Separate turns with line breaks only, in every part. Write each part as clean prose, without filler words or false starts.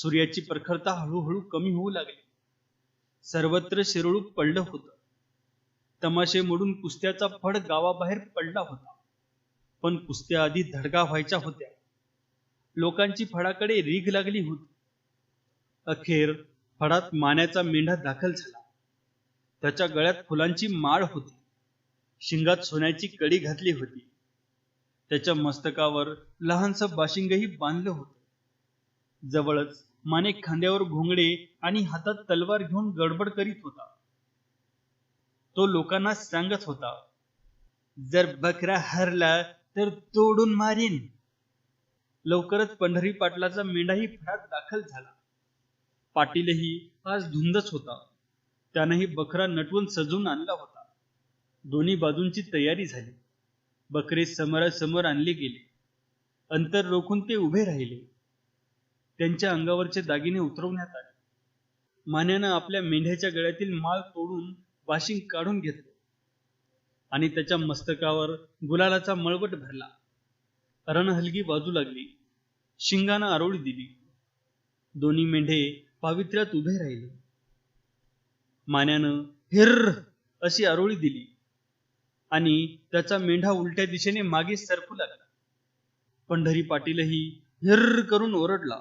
सूर्याची प्रखरता हळूहळू कमी होऊ लागली. सर्वत्र शिरळूक पडलं होतं. तमाशे मोडून कुस्त्याचा फड गावाबाहेर पडला होता. पण कुस्त्या आधी धडका व्हायच्या होत्या. लोकांची फडाकडे रीघ लागली होती. अखेर फडात मान्याचा मेंढा दाखल झाला. त्याच्या गळ्यात फुलांची माळ होती. शिंगात सोन्याची कडी घातली होती. त्याच्या मस्तकावर लहानसं बाशिंगही बांधलं होतं. जवळच माने खांद्यावर घोंगडे आणि हातात तलवार घेऊन गडबड करीत होता. तो लोकांना सांगत होता, जर बकरा हरला तर तोडून मारीन. लवकरच पंढरी पाटलाचा मेंढाही फडात दाखल झाला. पाटीलही आज धुंदच होता. त्यानंही बकरा नटवून सजवून आणला होता. दोन्ही बाजूंची तयारी झाली. बकरे समोरासमोर आणले गेले. अंतर रोखून ते उभे राहिले. त्यांच्या अंगावरचे दागिने उतरवण्यात आले. मान्यानं आपल्या मेंढ्याच्या गळ्यातील माळ तोडून वाशिंग काढून घेतलं आणि त्याच्या मस्तकावर गुलालाचा मळवट भरला. रणहलगी वाजू लागली. शिंगानं आरोळी दिली. दोन्ही मेंढे पावित्र्यात उभे राहिले. मान्यानं हिर अशी आरोळी दिली आणि त्याचा मेंढा उलट्या दिशेने मागे सरकू लागला. पंढरी पाटीलही हिर करून ओरडला.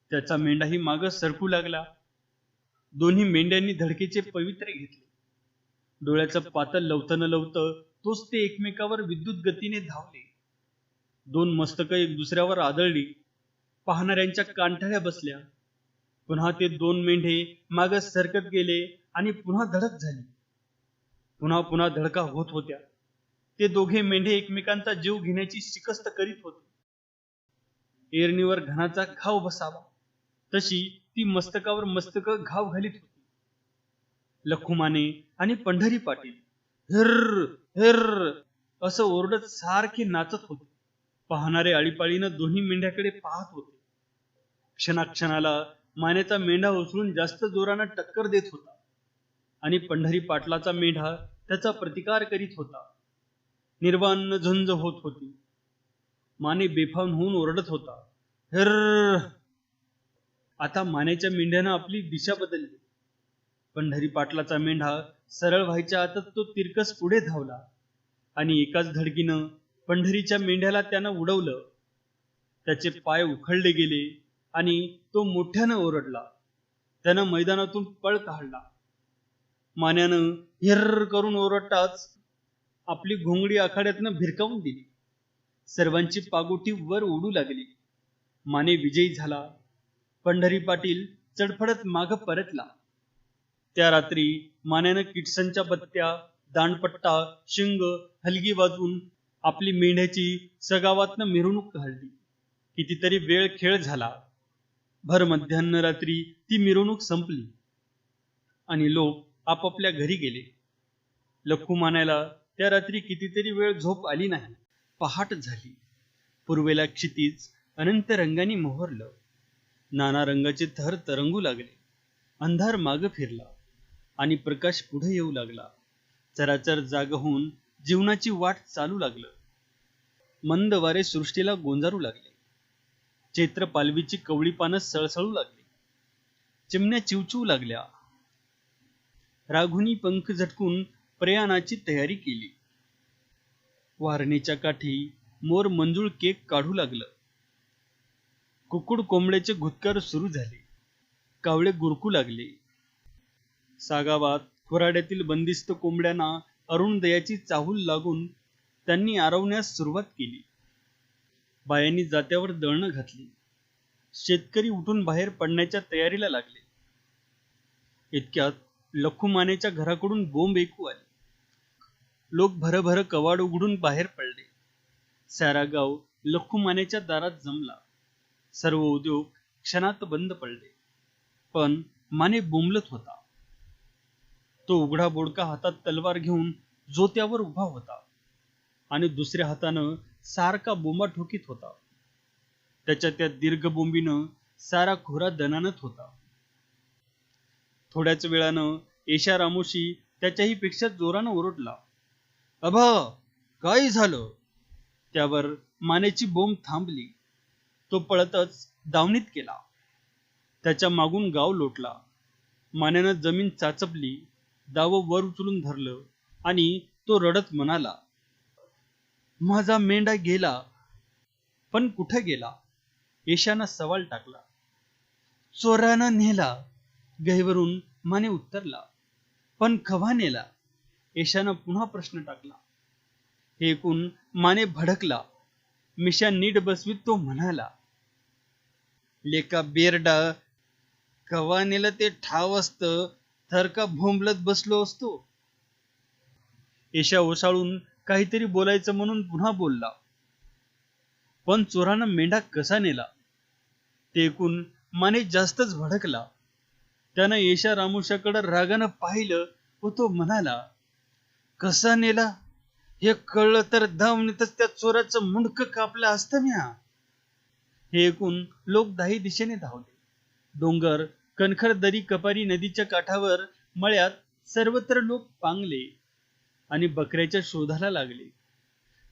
त्याचा मेंढाही मागे सरकू लागला. दोन्ही मेंढ्यांनी धडकेचे पवित्रे घेतले. डोळ्याचं पातळ लवतं न लवतं तोच ते एकमेकावर विद्युत गतीने धावले. दोन मस्तकं एक दुसऱ्यावर आदळली. पाहणाऱ्यांच्या कानठळ्या बसल्या. पुन्हा ते दोन मेंढे मागे सरकत गेले आणि पुन्हा धडक झाली. पुन्हा पुन्हा धडका होत होत्या. ते दोघे मेंढे एकमेकांचा जीव घेण्याची शिकस्त करीत होते. एरणीवर घणाचा घाव बसावा तशी ती मस्तकावर मस्तक घाव घालीत होती. लखुमाने आणि पंढरी पाटील हिर हिर असं ओरडत सारखे नाचत होते. पाहणारे आळीपाळीनं दोन्ही मेंढ्याकडे पाहत होते. क्षणाक्षणाला मानेचा मेंढा उचलून जास्त जोरानं टक्कर देत होता आणि पंढरी पाटलाचा मेंढा त्याचा प्रतिकार करीत होता. निर्वाण झुंज होत होती. माने बेफाम होऊन ओरडत होता, हिर. आता मानेच्या मेंढ्यानं आपली दिशा बदलली. पंढरी पाटलाचा मेंढा सरळ व्हायच्या आतच तो तिरकस पुढे धावला आणि एकाच धडकीनं पंढरीच्या मेंढ्याला त्यानं उडवलं. त्याचे पाय उखळले गेले आणि तो मोठ्यानं ओरडला. त्यानं मैदानातून पळ काढला. मान्यानं हिर करून ओरडताच आपली घोंगडी आखाड्यातनं भिरकावून दिली. सर्वांची पागोटी वर उडू लागली. माने विजयी झाला. पंढरी पाटील चडफडत माग परतला. त्या रात्री मान्यानं किटसनच्या बत्त्या, दांडपट्टा, शिंग, हलगी वाजवून आपली मेंढ्याची सगावातनं मिरवणूक काढली. कितीतरी वेळ खेळ झाला. भर मध्यान्ह रात्री ती मिरवणूक संपली आणि लोक आपापल्या घरी गेले. लखू मानायला त्या रात्री कितीतरी वेळ झोप आली नाही. पहाट झाली. पूर्वेला क्षितिज अनंत रंगांनी मोहरलं. नाना रंगाचे थर तरंगू लागले. अंधार माग फिरला आणि प्रकाश पुढे येऊ लागला. चराचर जाग होऊन जीवनाची वाट चालू लागलं. मंद वारे सृष्टीला गोंजारू लागले. चैत्र पालवीची कवळी पानं सळसळू लागली. चिमण्या चिवचिवू लागल्या. राघुनी पंख झटकून प्रयाणाची तयारी केली. वारणीच्या काठी मोर मंजूळ केक काढू लागलं. कुकुड कोंबड्याचे घुतकार सुरू झाले. कावळे गुरकू लागले. सागावात खुराड्यातील बंदिस्त कोंबड्यांना अरुणोदयाची चाहूल लागून त्यांनी आरवण्यास सुरुवात केली. बायांनी जात्यावर दळणं घातली. शेतकरी उठून बाहेर पडण्याच्या तयारीला लागले. इतक्यात लखुमानेच्या घराकडून बोंब ऐकू आली. लोक भरभर कवाड उघडून बाहेर पडले. सारा गाव लखुमानेच्या दारात जमला. सर्व उद्योग क्षणात बंद पडले. पण माने बोंबलत होता. तो उघडा बोडका हातात तलवार घेऊन जोत्यावर उभा होता आणि दुसऱ्या हातानं सारखा बोंबा ठोकीत होता. त्याच्या त्या दीर्घ बोंबीनं सारा खोरा दणाणत होता. थोड्याच वेळानं एशा रामोशी त्याच्याही पेक्षा जोरानं ओरडला, अभा, काय झालं? त्यावर मानेची बोंब थांबली. तो पळतच दावणीत केला. त्याच्या मागून गाव लोटला. मानेनं जमीन चाचपली, दावं वर उचलून धरलं आणि तो रडत म्हणाला, माझा मेंढा गेला. पण कुठे गेला? येशानं सवाल टाकला. चोरानं नेला, गहिवरून माने उत्तरला. पण कव्हा नेला? येशानं पुन्हा प्रश्न टाकला. हे ऐकून माने भडकला. मिशा नीट बसवीत तो म्हणाला, लेका बेरडा, कव्हा नेलं ते ठाव असतं तर का भोंबलत बसलो असतो. येशा ओसाळून काहीतरी बोलायचं म्हणून पुन्हा बोलला. पण चोरानं मेंढा कसा नेला? ते ऐकून माने जास्तच भडकला. त्यानं येशा रामोशाकडे रागानं पाहिलं व तो म्हणाला, कसा नेला हे कळलं तर धावणीतच त्या चोराचं मुंडकं कापलं असतं म्या. हे ऐकून लोक दाही दिशेने धावले. डोंगर, कणखर दरी, कपारी, नदीच्या काठावर, मळ्यात सर्वत्र लोक पांगले आणि बकऱ्याच्या शोधाला लागले.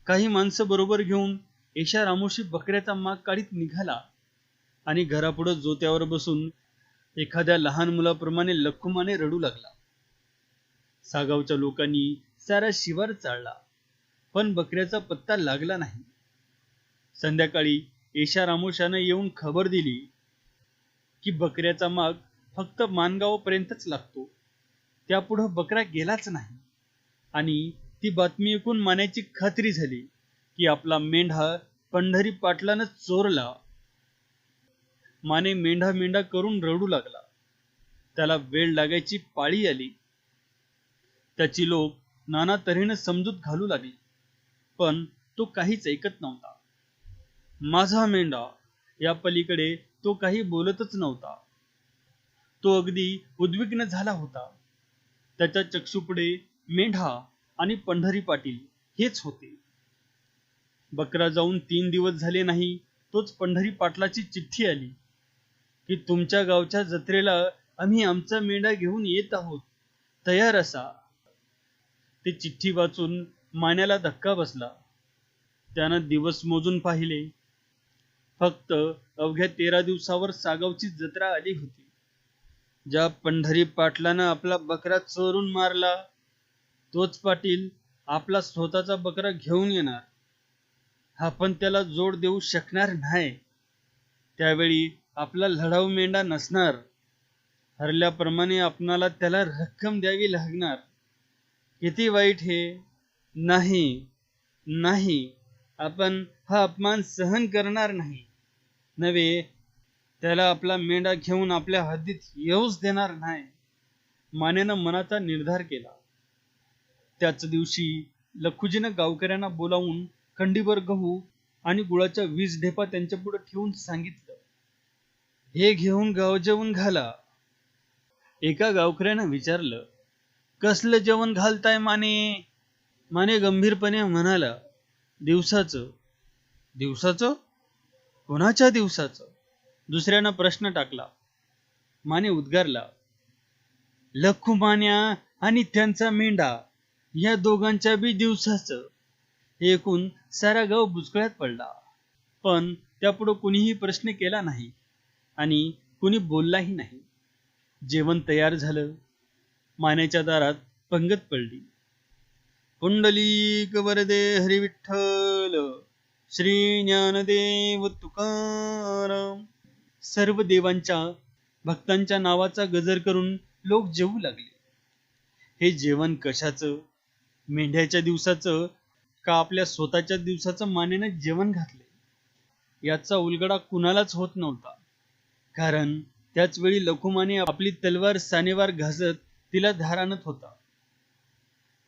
काही माणसं बरोबर घेऊन येशा रामोशी बकऱ्याचा माग काढीत निघाला आणि घरापुढं जोत्यावर बसून एखाद्या लहान मुलाप्रमाणे लख्खुमाने रडू लागला. सागावच्या लोकांनी सारा शिवार चाळला, पण बकऱ्याचा पत्ता लागला नाही. संध्याकाळी येशा रामोशानं येऊन खबर दिली की बकऱ्याचा माग फक्त मानगावपर्यंतच लागतो, त्यापुढं बकरा गेलाच नाही. आणि ती बातमी ऐकून मान्याची खात्री झाली की आपला मेंढा पंढरी पाटलानं चोरला. माने मेंढा मेंढा करून रडू लागला. त्याला वेळ लागायची पाळी आली. त्याची लोक नाना तऱ्हेनं समजूत घालू लागली, पण तो काहीच ऐकत नव्हता. माझा मेंढा या पलीकडे तो काही बोलतच नव्हता. तो अगदी उद्विग्न झाला होता. त्याच्या चक्षुपुढे मेंढा आणि पंढरी पाटील हेच होते. बकरा जाऊन 3 दिवस झाले नाही, तोच पंढरी पाटलाची चिठ्ठी आली की तुमच्या गावच्या जत्रेला आम्ही आमचा मेंढा घेऊन येत आहोत, तयार असा. ते चिठ्ठी वाचून मान्याला धक्का बसला. त्यानं दिवस मोजून पाहिले. फक्त अवघ्या 13 दिवसावर सागावची जत्रा आली होती. ज्या पंढरी पाटलानं आपला बकरा चोरून मारला, तोच पाटील आपला स्वतःचा बकरा घेऊन येणार. आपण त्याला जोड देऊ शकणार नाही. त्यावेळी आपला लढाऊ मेंढा नसणार. हरल्याप्रमाणे आपणाला त्याला रक्कम द्यावी लागणार. किती वाईट हे! नाही नाही, आपण हा अपमान सहन करणार नाही. नव्हे, त्याला आपला मेंढा घेऊन आपल्या हद्दीत येऊच देणार नाही. मानेनं मनाचा निर्धार केला. त्याच दिवशी लखुजीनं गावकऱ्यांना बोलावून खंडीभर गहू आणि गुळाच्या 20 ढेपा त्यांच्या पुढे ठेवून सांगितलं, हे घेऊन गाव जेवण घाला. एका गावकऱ्यानं विचारलं, कसलं जेवण घालताय माने? माने गंभीरपणे म्हणाला, दिवसाचं. दिवसाचं? कोणाच्या दिवसाचं? दुसऱ्यानं प्रश्न टाकला. माने उद्गारला, लख्खुमान्या आणि त्यांचा मेंढा या दोघांच्या बी दिवसाचं. हे ऐकून सारा गाव बुचकळ्यात पडला. पण त्यापुढे कुणीही प्रश्न केला नाही आणि कुणी बोललाही नाही. जेवण तयार झालं. मानेच्या दारात पंगत पडली. पुंडलिक वरदे हरी विठ्ठल, श्री ज्ञानदेव तुकाराम. सर्व देवांच्या भक्तांच्या नावाचा गजर करून लोक जेवू लागले. हे जेवण कशाचं? मेंढ्याच्या दिवसाचं का आपल्या स्वतःच्या दिवसाचं मानेनं जेवण घातले याचा उलगडा कुणालाच होत नव्हता. कारण त्याच वेळी लखुमाने आपली तलवार सानेवार घासत तिला धार आणत होता.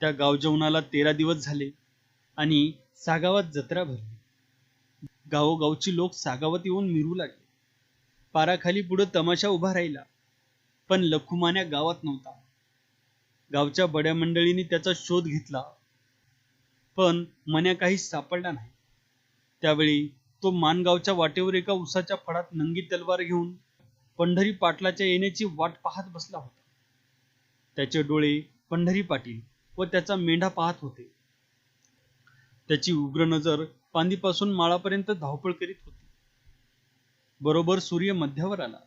त्या गावजेवणाला 13 दिवस झाले आणि सागावात जत्रा भरली. गावोगावची लोक सागावात येऊन मिरू लागले. पाराखाली पुढे तमाशा उभा राहिला, पण लखुमान्या गावात नव्हता. गावच्या बड्या मंडळींनी त्याचा शोध घेतला, पण मन्या काही सापडला नाही. त्यावेळी तो मानगावच्या वाटेवर एका उसाच्या फडात नंगी तलवार घेऊन पंढरी पाटलाच्या येण्याची वाट पाहत बसला होता. त्याचे डोळे पंढरी पाटील व त्याचा मेंढा पाहत होते. त्याची उग्र नजर पांदीपासून माळापर्यंत धावपळ करीत होती. बरोबर सूर्य मध्यावर आला.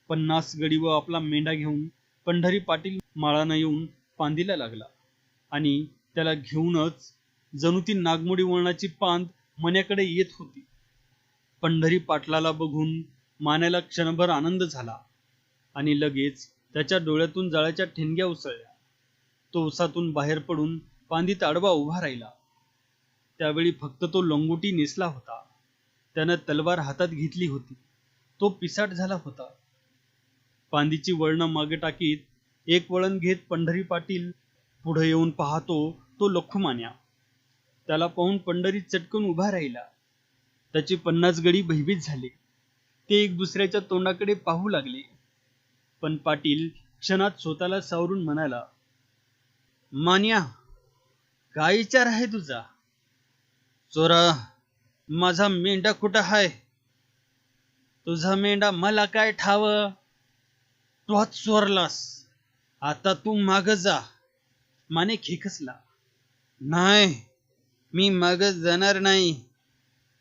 50 गडी व आपला मेंढा घेऊन पंढरी पाटील माळानं येऊन पांदीला लागला आणि त्याला घेऊनच जणू ती नागमोडी वळणाची पांद मन्याकडे येत होती. पंढरी पाटलाला बघून मान्याला क्षणभर आनंद झाला आणि लगेच त्याच्या डोळ्यातून जाळ्याच्या ठिणग्या उसळल्या. तो उसातून बाहेर पडून पांदीत आडवा उभा राहिला. त्यावेळी फक्त तो लंगोटी नेसला होता. त्यानं तलवार हातात घेतली होती. तो पिसाट झाला होता. पांदीची वळणं मागे टाकीत एक वळण घेत पंढरी पाटील पुढे येऊन पाहतो तो लखुमान्या. त्याला पाहून पंढरी चटकन उभा राहिला. त्याचे 50 गडी भयभीत झाले. ते एक दुसऱ्याच्या तोंडाकडे पाहू लागले. पण पाटील क्षणात स्वतःला सावरून म्हणाला, मान्या, काय विचार आहे तुझा? चोरा, माझा मेंढा कुठं आहे? तुझा मेंढा मला काय ठाव? तूच चोरलास. आता तू माग जा. माने खेकसला. नाही, मी माग जाणार नाही.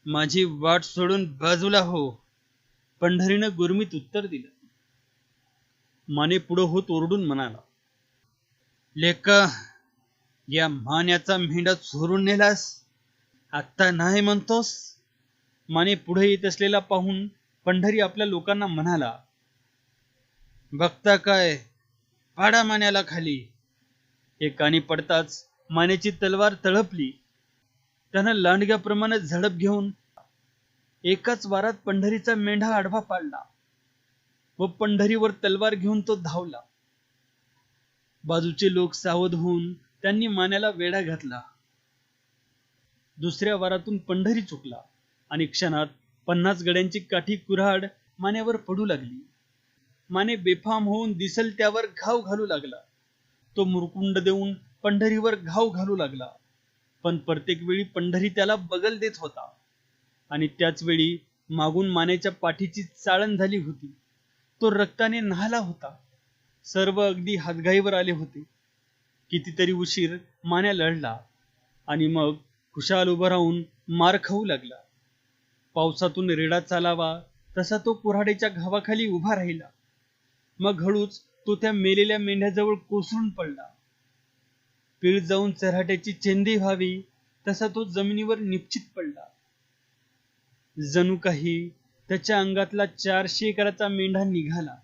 माझी वाट सोडून बाजूला हो. पंढरीनं गुरमीत उत्तर दिलं. माने पुढं होत ओरडून म्हणाला, लेका, या मान्याचा मेंढा चोरून नेलास? आत्ता नाही म्हणतोस? माने पुढे येत असलेला पाहून पंढरी आपल्या लोकांना म्हणाला, बघता काय, पाडा मान्याला खाली. एकाने पडताच मान्याची तलवार तळपली. त्यानं लांडग्याप्रमाणे झडप घेऊन एकाच वारात पंढरीचा मेंढा आडवा पाडला व पंढरीवर तलवार घेऊन तो धावला. बाजूचे लोक सावध होऊन त्यांनी मान्याला वेढा घातला. दुसऱ्या वारातून पंढरी चुकला आणि क्षणात 50 गड्यांची काठी कुऱ्हाड मान्यावर पडू लागली. माने बेफाम होऊन दिसल त्यावर घाव घालू लागला. तो मुरकुंड देऊन पंढरीवर घाव घालू लागला. पण प्रत्येक वेळी पंढरी त्याला बगल देत होता आणि त्याच वेळी मागून मानेच्या पाठीची चाळण झाली होती. तो रक्ताने न्हाला होता. सर्व अगदी हातघाईवर आले होते. कितीतरी उशीर मान्या लढला आणि मग खुशाल उभा राहून मार खाऊ लागला. पावसातून रेडा चालावा तसा तो कुऱ्हाडीच्या घावाखाली उभा राहिला. मग हळूच तो त्या मेलेल्या मेंढ्याजवळ कोसळून पडला. पीळ जाऊन चऱ्हाट्याची चेंदी व्हावी तसा तो जमिनीवर निश्चित पडला. जणू काही त्याच्या अंगातला 400 एकराचा मेंढा निघाला.